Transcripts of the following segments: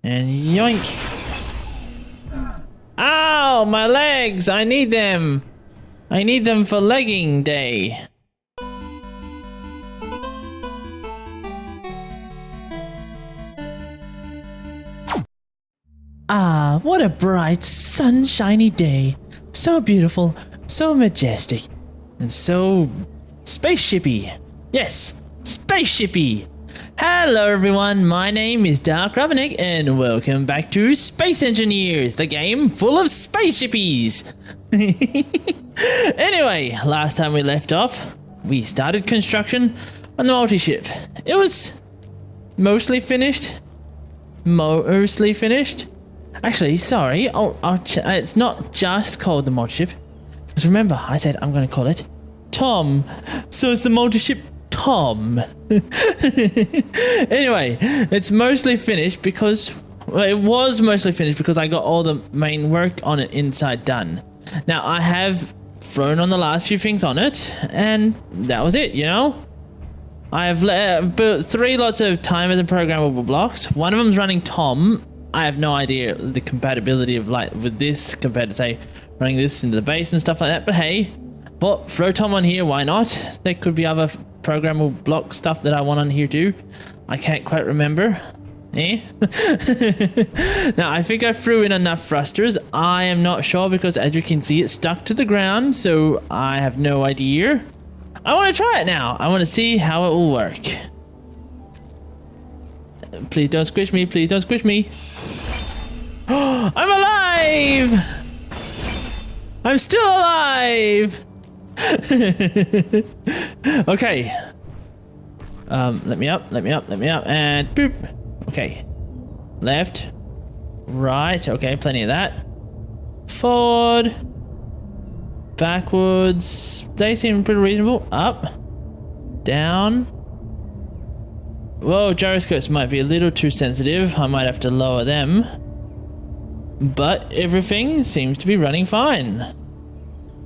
And yoink. Ow, my legs! I need them! I need them for legging day. Ah, what a bright, sunshiny day. So beautiful, so majestic, and so spaceshipy. Yes, spaceshipy. Hello everyone, my name is DarkRubberNeck and welcome back to Space Engineers, the game full of spaceshipies. Anyway, last time we left off, we started construction on the MultiShip. It was mostly finished. Actually, sorry, it's not just called the MultiShip. Because remember, I said I'm going to call it Tom. So it's the MultiShip Tom. Anyway, it's mostly finished because... Well, it was mostly finished because I got all the main work on it inside done. Now, I have thrown on the last few things on it, and that was it, you know? I have built 3 lots of timers and programmable blocks. One of them's running Tom. I have no idea the compatibility of like with this compared to say running this into the base and stuff like that. But hey, but throw Tom on here, why not? There could be other programmable block stuff that I want on here too. I can't quite remember. Eh? Now I think I threw in enough thrusters. I am not sure because as you can see it's stuck to the ground, so I have no idea. I want to try it now. I want to see how it will work. Please don't squish me, please don't squish me. I'm alive! I'm still alive! Okay. Let me up, and boop. Okay. Left. Right, okay, plenty of that. Forward. Backwards. They seem pretty reasonable. Up. Down. Whoa, gyroscopes might be a little too sensitive. I might have to lower them. But everything seems to be running fine.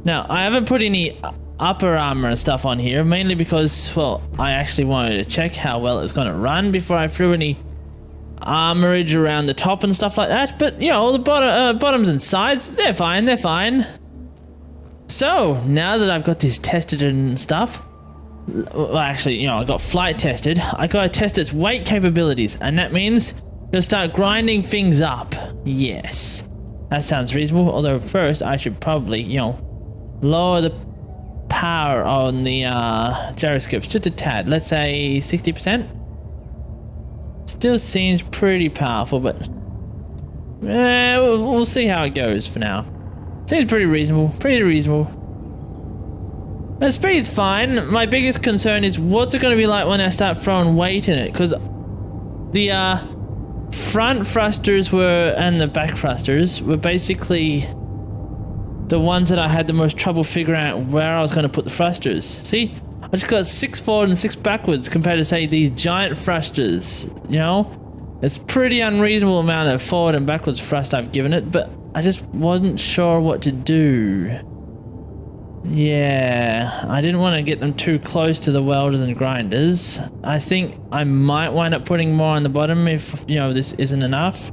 Now, I haven't put any upper armor and stuff on here, mainly because, well, I actually wanted to check how well it's going to run before I threw any armorage around the top and stuff like that. But, you know, the bottoms and sides, they're fine. So, now that I've got this tested and stuff, well, actually, you know, I got flight tested. I gotta test its weight capabilities, and that means to start grinding things up. Yes, that sounds reasonable. Although first, I should probably, you know, lower the power on the gyroscopes just a tad. Let's say 60%. Still seems pretty powerful, but we'll see how it goes for now. Seems pretty reasonable. The speed's fine. My biggest concern is what's it going to be like when I start throwing weight in it, because the front thrusters and the back thrusters were basically the ones that I had the most trouble figuring out where I was going to put the thrusters. See, I just got 6 forward and 6 backwards compared to say these giant thrusters, you know? It's pretty unreasonable amount of forward and backwards thrust I've given it, but I just wasn't sure what to do. Yeah, I didn't want to get them too close to the welders and grinders. I think I might wind up putting more on the bottom if, you know, this isn't enough.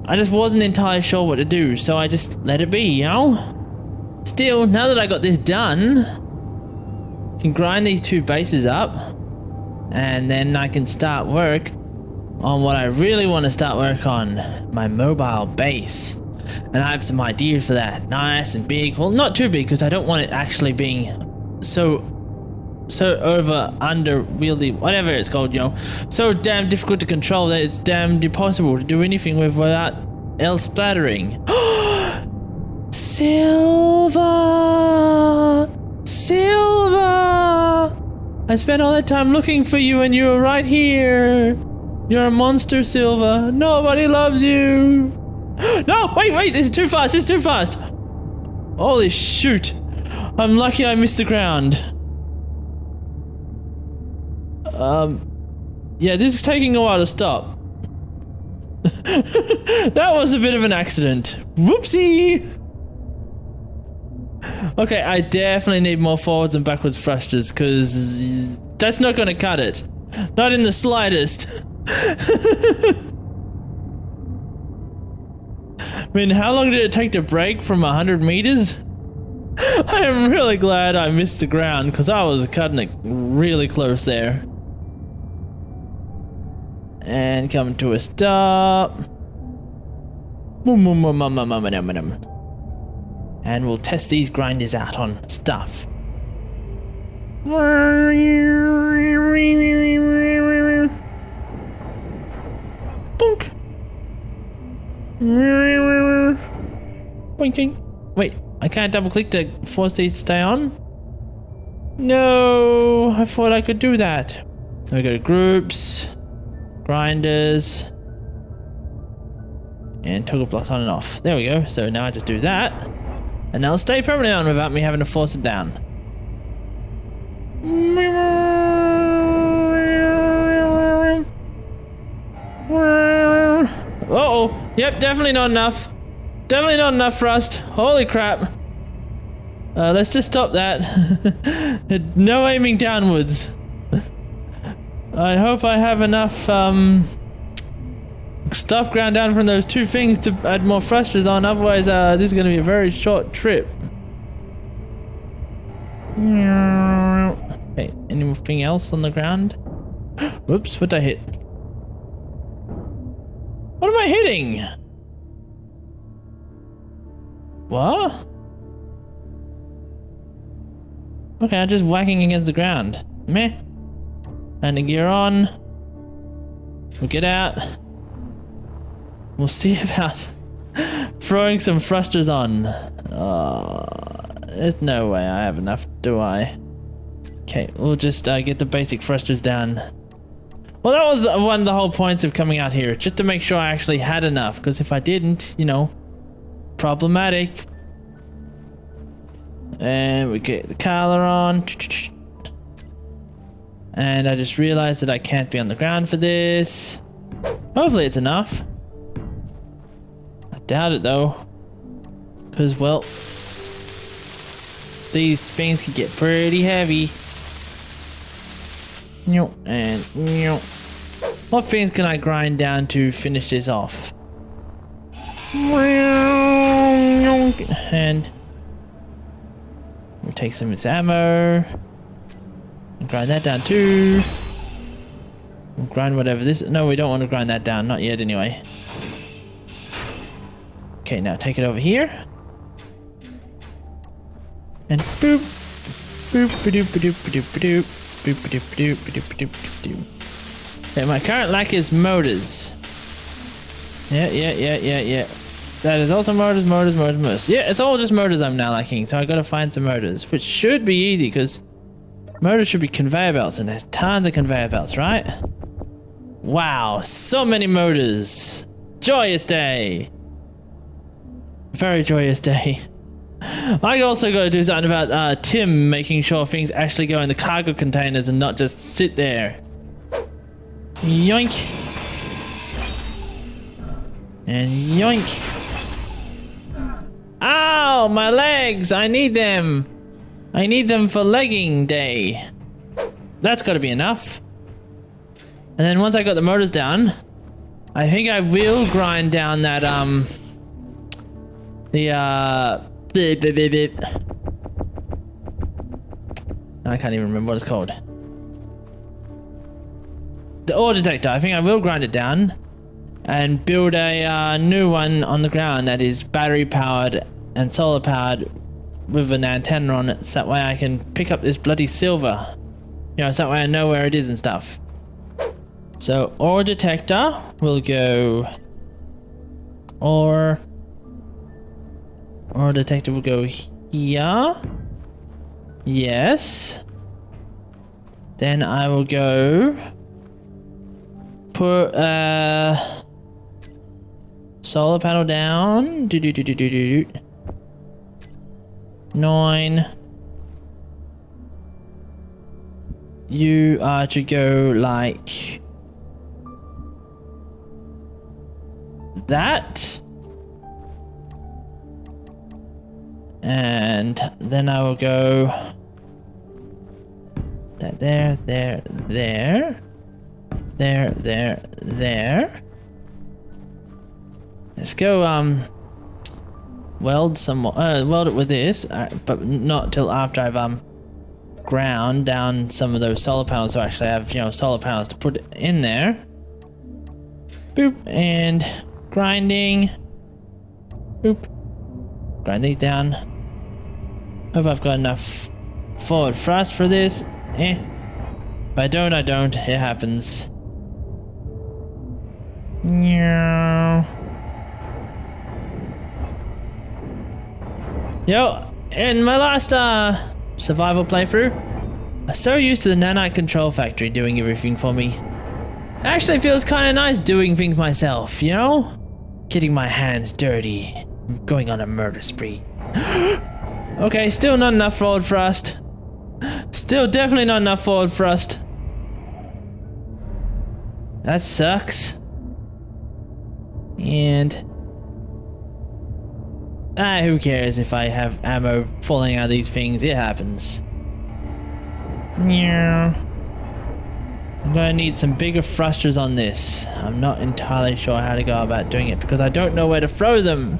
I just wasn't entirely sure what to do, so I just let it be, you know? Still, now that I got this done, I can grind these 2 bases up, and then I can start work on what I really want to start work on, my mobile base. And I have some ideas for that. Nice and big. Well, not too big because I don't want it actually being so under wieldy, whatever it's called, you know. So damn difficult to control that it's damn impossible to do anything with without else splattering. Silver! I spent all that time looking for you and you were right here. You're a monster, Silver. Nobody loves you. No, wait, this is too fast, Holy shoot. I'm lucky I missed the ground. Yeah, this is taking a while to stop. That was a bit of an accident. Whoopsie! Okay, I definitely need more forwards and backwards thrusters, because that's not going to cut it. Not in the slightest. mean, how long did it take to break from 100 meters? I am really glad I missed the ground because I was cutting it really close there. And coming to a stop. And we'll test these grinders out on stuff. Bonk. Boinking. Wait, I can't double click to force these to stay on? No, I thought I could do that. We go to groups, grinders, and toggle blocks on and off. There we go. So now I just do that, and now it'll stay permanently on without me having to force it down. Uh-oh. Yep, definitely not enough. Definitely not enough thrust. Holy crap. Let's just stop that. No aiming downwards. I hope I have enough stuff ground down from those two things to add more thrusters on, otherwise this is going to be a very short trip. Okay, anything else on the ground? Whoops, what did I hit? What am I hitting? What? Okay, I'm just whacking against the ground. Meh. Landing gear on. We'll get out. We'll see about throwing some thrusters on. There's no way I have enough, do I? Okay, we'll just get the basic thrusters down. Well, that was one of the whole points of coming out here, just to make sure I actually had enough, because if I didn't, you know, problematic. And we get the collar on. And I just realized that I can't be on the ground for this. Hopefully it's enough. I doubt it though. Because, well, these things can get pretty heavy. And what things can I grind down to finish this off? And we'll take some of this ammo and grind that down too. We'll grind whatever this. No, we don't want to grind that down, not yet anyway. Okay, now take it over here. And boop, boop, ba-doop, ba-doop, ba-doop, ba-doop, boop, ba-doop, ba-doop, ba-doop, ba-doop, ba-doop. Okay, my current lack is motors. Yeah. That is also motors. Yeah, it's all just motors I'm now lacking, so I gotta find some motors, which should be easy, because motors should be conveyor belts, and there's tons of conveyor belts, right? Wow, so many motors. Joyous day. Very joyous day. I also got to do something about Tim making sure things actually go in the cargo containers and not just sit there. Yoink. And yoink. Ow, my legs! I need them. I need them for legging day. That's got to be enough. And then once I got the motors down, I think I will grind down that I can't even remember what it's called. The ore detector. I think I will grind it down and build a new one on the ground that is battery powered and solar powered with an antenna on it, so that way I can pick up this bloody silver. You know, so that way I know where it is and stuff. So ore detector will go ore detector will go here. Yes. Then I will go put solar panel down. 9. You are to go like that. And then I will go that there. Let's go weld weld it with this, but not till after I've ground down some of those solar panels. So actually I have, you know, solar panels to put in there. Boop, and grinding. Boop. Grind these down. Hope I've got enough forward thrust for this. If I don't, I don't. It happens. Yo, in my last survival playthrough, I was so used to the nanite control factory doing everything for me. It actually feels kind of nice doing things myself, you know? Getting my hands dirty, going on a murder spree. Okay, still not enough forward thrust. Still definitely not enough forward thrust. That sucks. And who cares if I have ammo falling out of these things? It happens. Yeah. I'm gonna need some bigger thrusters on this. I'm not entirely sure how to go about doing it because I don't know where to throw them.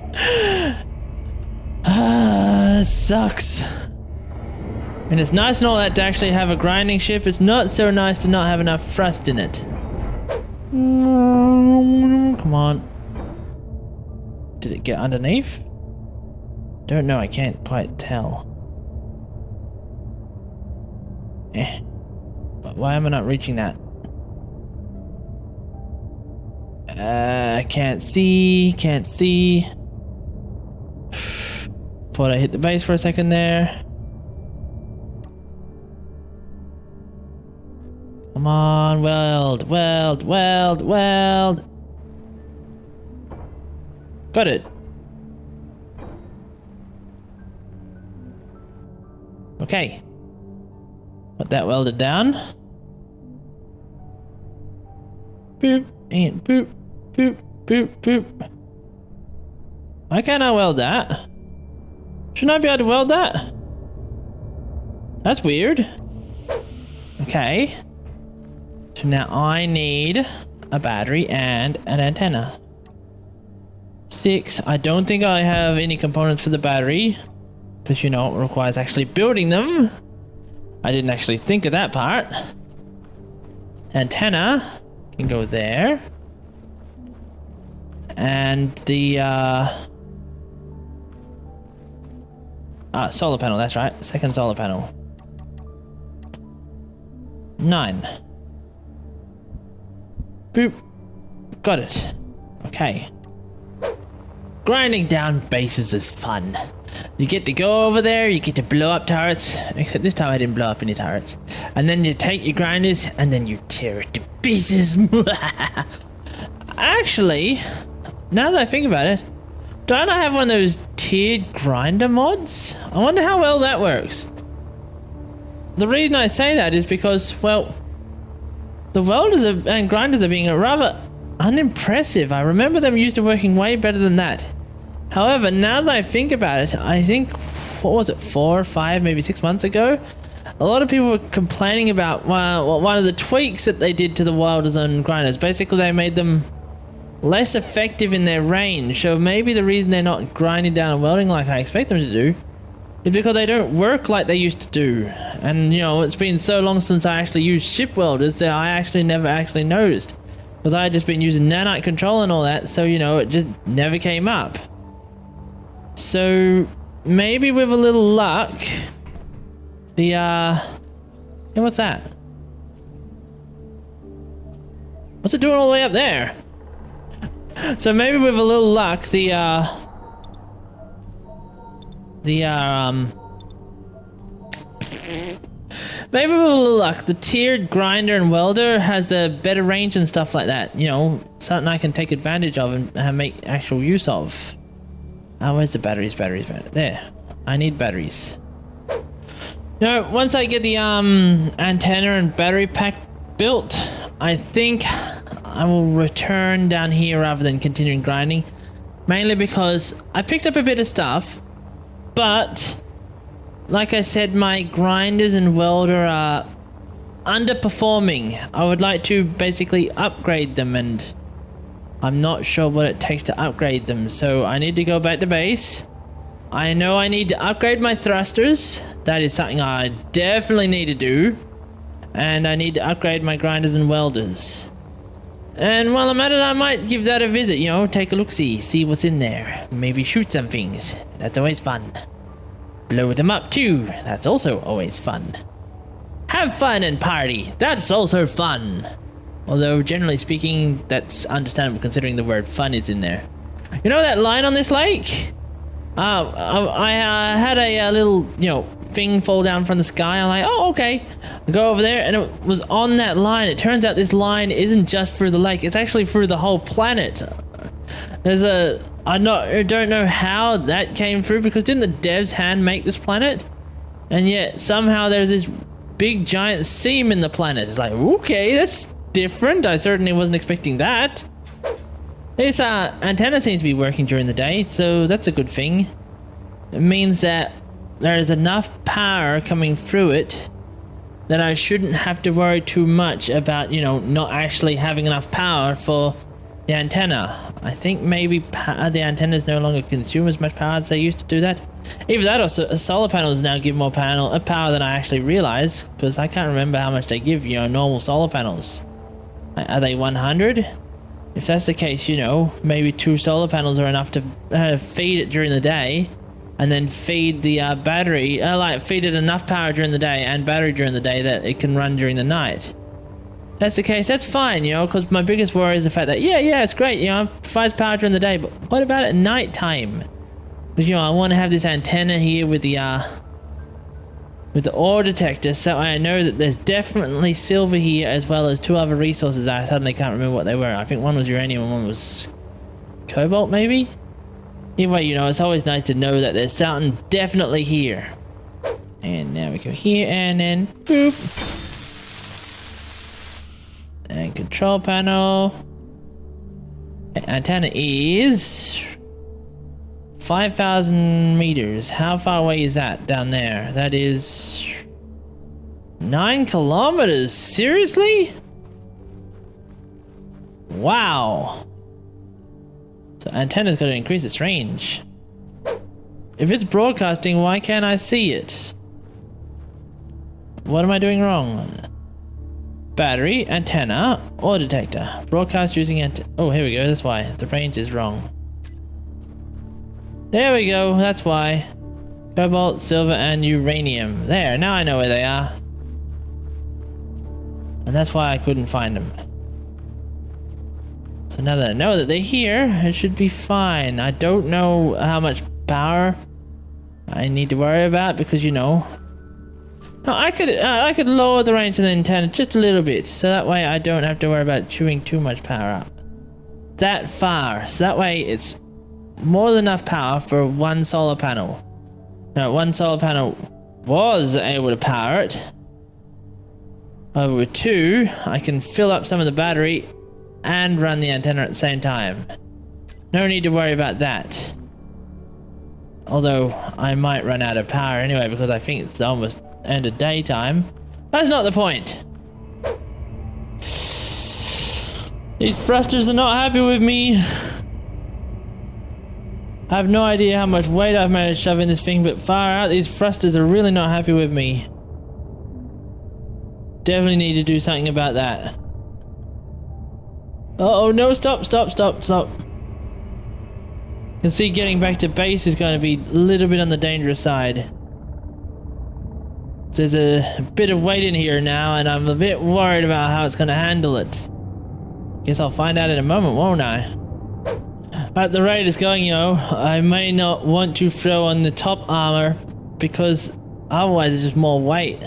It sucks. And it's nice and all that to actually have a grinding ship. It's not so nice to not have enough thrust in it. Come on. Did it get underneath? Don't know, I can't quite tell. But why am I not reaching that? Can't see. Thought I hit the base for a second there. Come on, weld. Got it. Okay. Got that welded down. Boop, and boop, boop, boop, boop. Why can't I weld that? Shouldn't I be able to weld that? That's weird. Okay. So now I need a battery and an antenna. 6. I don't think I have any components for the battery. Because, you know, it requires actually building them. I didn't actually think of that part. Antenna can go there. And the solar panel, that's right. Second solar panel. 9. Boop. Got it. Okay. Grinding down bases is fun. You get to go over there, you get to blow up turrets. Except this time I didn't blow up any turrets. And then you take your grinders and then you tear it to pieces. Actually, now that I think about it, don't I have one of those tiered grinder mods? I wonder how well that works. The reason I say that is because, well, the welders and grinders are being rather unimpressive. I remember them used to working way better than that. However, now that I think about it, I think, what was it, 4 or 5, maybe 6 months ago? A lot of people were complaining about one of the tweaks that they did to the welders and grinders. Basically, they made them less effective in their range. So maybe the reason they're not grinding down and welding like I expect them to do is because they don't work like they used to do. And, you know, it's been so long since I actually used ship welders that I actually never actually noticed. Because I had just been using nanite control and all that, so, you know, it just never came up. So maybe with a little luck, the hey, what's that? What's it doing all the way up there? So maybe with a little luck, maybe with a little luck, the tiered grinder and welder has a better range and stuff like that. You know, something I can take advantage of and make actual use of. Where's the batteries? There. I need batteries. Now, once I get the antenna and battery pack built, I think I will return down here rather than continuing grinding. Mainly because I picked up a bit of stuff, but like I said, my grinders and welder are underperforming. I would like to basically upgrade them, and I'm not sure what it takes to upgrade them, so I need to go back to base I know I need to upgrade my thrusters. That is something I definitely need to do. And I need to upgrade my grinders and welders. And while I'm at it, I might give that a visit, you know, take a look-see, see what's in there. Maybe shoot some things. That's always fun. Blow them up too. That's also always fun. Have fun and party. That's also fun. Although, generally speaking, that's understandable considering the word fun is in there. You know that line on this lake? I had a little, you know, thing fall down from the sky. I'm like, oh, okay. I go over there, and it was on that line. It turns out this line isn't just through the lake. It's actually through the whole planet. There's a... I don't know how that came through, because didn't the devs hand make this planet? And yet, somehow there's this big giant seam in the planet. It's like, okay, that's different. I certainly wasn't expecting that. This antenna seems to be working during the day, so that's a good thing. It means that there is enough power coming through it that I shouldn't have to worry too much about, you know, not actually having enough power for the antenna. I think maybe the antennas no longer consume as much power as they used to do that. Either that or solar panels now give more power than I actually realize, because I can't remember how much they give, you know, normal solar panels. Are they 100? If that's the case, you know, maybe 2 solar panels are enough to feed it during the day, and then feed the battery, like feed it enough power during the day and battery during the day that it can run during the night. If that's the case, that's fine, you know, because my biggest worry is the fact that, yeah, it's great, you know, it provides power during the day, but what about at night time? Because, you know, I want to have this antenna here with the ore detector, so I know that there's definitely silver here, as well as 2 other resources that I suddenly can't remember what they were. I think one was uranium and one was cobalt, maybe? Either way, you know, it's always nice to know that there's something definitely here. And now we go here, and then boop. And control panel. Antenna is 5,000 meters. How far away is that down there? That is 9 kilometers. Seriously? Wow. So antenna's got to increase its range. If it's broadcasting, why can't I see it? What am I doing wrong? Battery, antenna, ore detector. Broadcast using antenna. Oh, here we go. That's why. The range is wrong. There we go. That's why. Cobalt, silver, and uranium. There. Now I know where they are. And that's why I couldn't find them. So now that I know that they're here, it should be fine. I don't know how much power I need to worry about, because, you know... No, I could lower the range of the antenna just a little bit, so that way I don't have to worry about chewing too much power up. That far, so that way it's more than enough power for 1 solar panel. Now, 1 solar panel was able to power it. Over with 2, I can fill up some of the battery and run the antenna at the same time. No need to worry about that. Although, I might run out of power anyway, because I think it's almost end of daytime. That's not the point. These thrusters are not happy with me. I have no idea how much weight I've managed to shove in this thing, but far out, these thrusters are really not happy with me. Definitely need to do something about that. Uh oh, no, stop. You can see getting back to base is going to be a little bit on the dangerous side. There's a bit of weight in here now, and I'm a bit worried about how it's going to handle it. Guess I'll find out in a moment, won't I? At the rate it's going, you know, I may not want to throw on the top armor, because otherwise it's just more weight.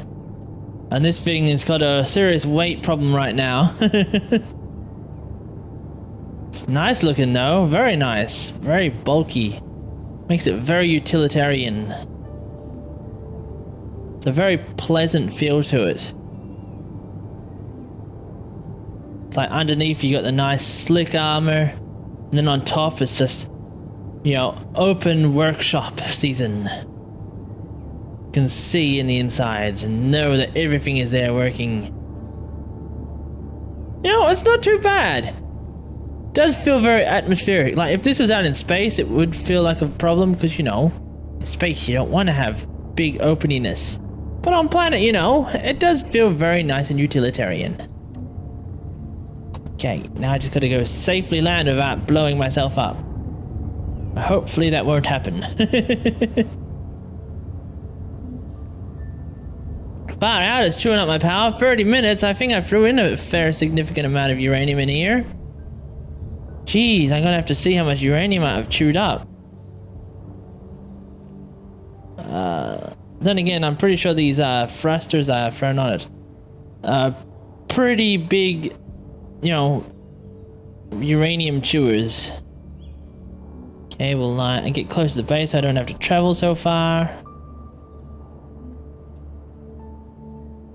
And this thing has got a serious weight problem right now. It's nice looking though, very nice, very bulky. Makes it very utilitarian. It's a very pleasant feel to it. It's like underneath you got the nice slick armor, and then on top it's just, you know, open workshop season. You can see in the insides and know that everything is there working. You know, it's not too bad. Does feel very atmospheric. Like if this was out in space, it would feel like a problem, because, you know, In space, you don't want to have big openingness. But on planet, you know, it does feel very nice and utilitarian. Okay, now I just gotta go safely land without blowing myself up. Hopefully that won't happen. Far out, it's chewing up my power. 30 minutes, I think I threw in a fair significant amount of uranium in here. Jeez, I'm gonna have to see how much uranium I've chewed up. Then again, I'm pretty sure these thrusters I have thrown on it are pretty big, you know, uranium chewers. Okay, we'll get close to the base so I don't have to travel so far.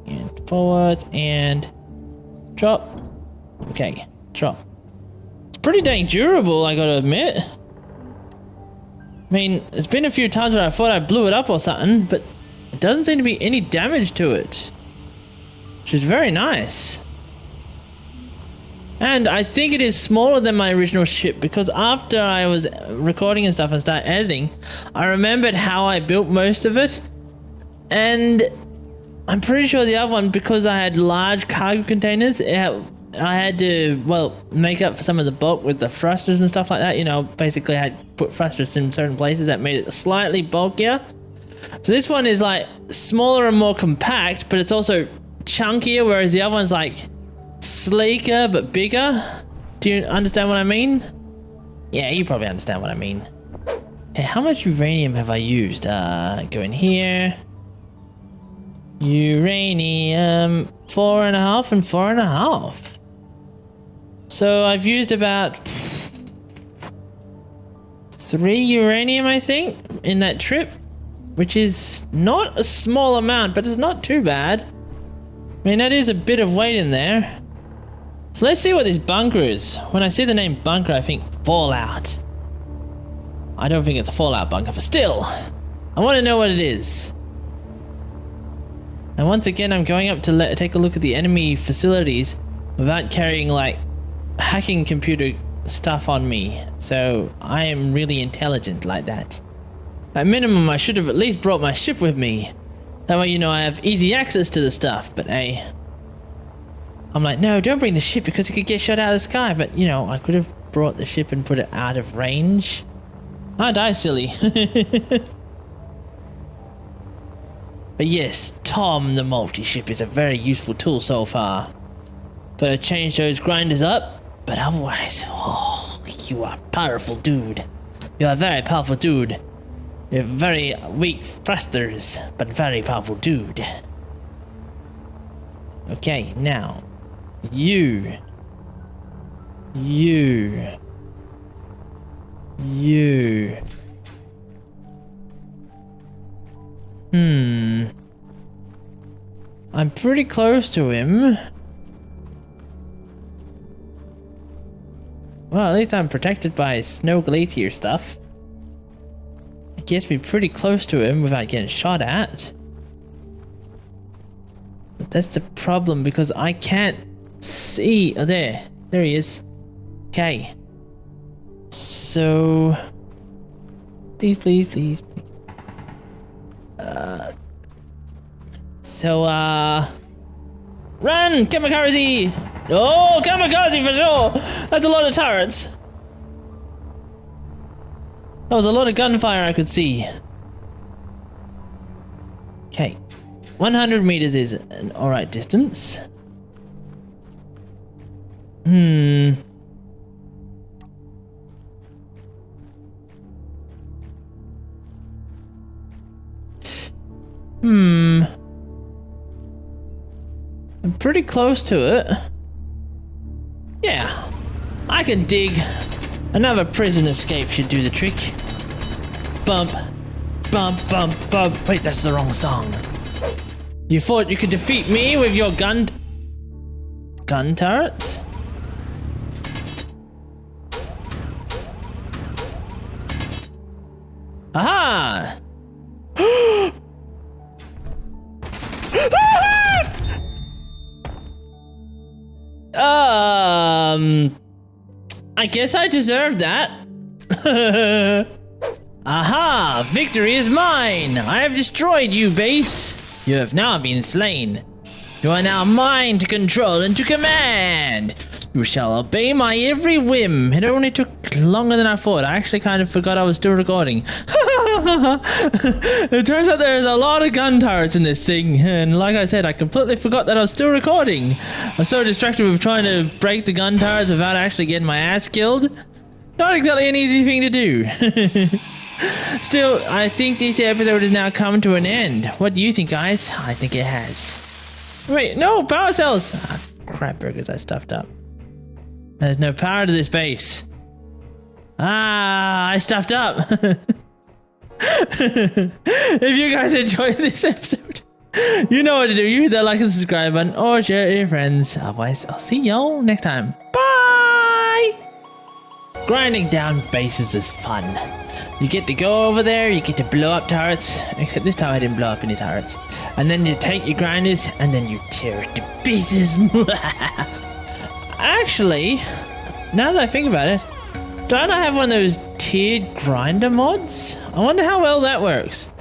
And forwards and drop. Okay, drop. It's pretty dang durable, I gotta admit. I mean, it's been a few times where I thought I blew it up or something, but it doesn't seem to be any damage to it, which is very nice. And I think it is smaller than my original ship, because after I was recording and stuff and started editing, I remembered how I built most of it, and I'm pretty sure the other one, because I had large cargo containers, I had to, well, make up for some of the bulk with the thrusters and stuff like that. You know, basically I had to put thrusters in certain places that made it slightly bulkier. So this one is like smaller and more compact, but it's also chunkier, whereas the other one's like sleeker but bigger. Do you understand what I mean? Yeah, you probably understand what I mean. Hey, how much uranium have I used? Go in here. Uranium, 4.5 and 4.5. So I've used about 3 uranium, I think, in that trip, which is not a small amount, but it's not too bad. I mean, that is a bit of weight in there. So let's see what this bunker is. When I see the name bunker, I think Fallout. I don't think it's a Fallout bunker, but still, I want to know what it is. And once again, I'm going up to take a look at the enemy facilities without carrying, like, hacking computer stuff on me. So I am really intelligent like that. At minimum, I should have at least brought my ship with me. That way, you know, I have easy access to the stuff. But hey, I'm like, no, don't bring the ship because it could get shot out of the sky. But, you know, I could have brought the ship and put it out of range. Aren't I silly? But yes, Tom the multi-ship is a very useful tool so far. Gotta change those grinders up, but otherwise, oh, you are a powerful dude. You are a very powerful dude. You have very weak thrusters, but very powerful dude. Okay, now, you. I'm pretty close to him. Well, at least I'm protected by snow glacier stuff. It gets me pretty close to him without getting shot at. But that's the problem because I can't see. Oh, there he is. Okay. So, please. Run, kamikaze! Oh, kamikaze for sure! That's a lot of turrets. That was a lot of gunfire I could see. Okay, 100 meters is an alright distance. I'm pretty close to it. Yeah, I can dig. Another prison escape should do the trick. Bump, bump, bump, bump. Wait, that's the wrong song. You thought you could defeat me with your gun turrets? Aha! I guess I deserve that. Aha! Victory is mine! I have destroyed you, base! You have now been slain. You are now mine to control and to command! You shall obey my every whim. It only took longer than I thought. I actually kind of forgot I was still recording. It turns out there's a lot of gun turrets in this thing, and like I said, I completely forgot that I was still recording. I was so distracted with trying to break the gun turrets without actually getting my ass killed. Not exactly an easy thing to do. Still, I think this episode has now come to an end. What do you think, guys? I think it has. Wait, no, power cells! Ah, crap burgers, I stuffed up. There's no power to this base. Ah, I stuffed up. If you guys enjoyed this episode, you know what to do. You hit that like and subscribe button or share it with your friends. Otherwise, I'll see y'all next time. Bye! Grinding down bases is fun. You get to go over there, you get to blow up turrets. Except this time I didn't blow up any turrets. And then you take your grinders and then you tear it to pieces. Actually, now that I think about it, don't I have one of those tiered grinder mods? I wonder how well that works.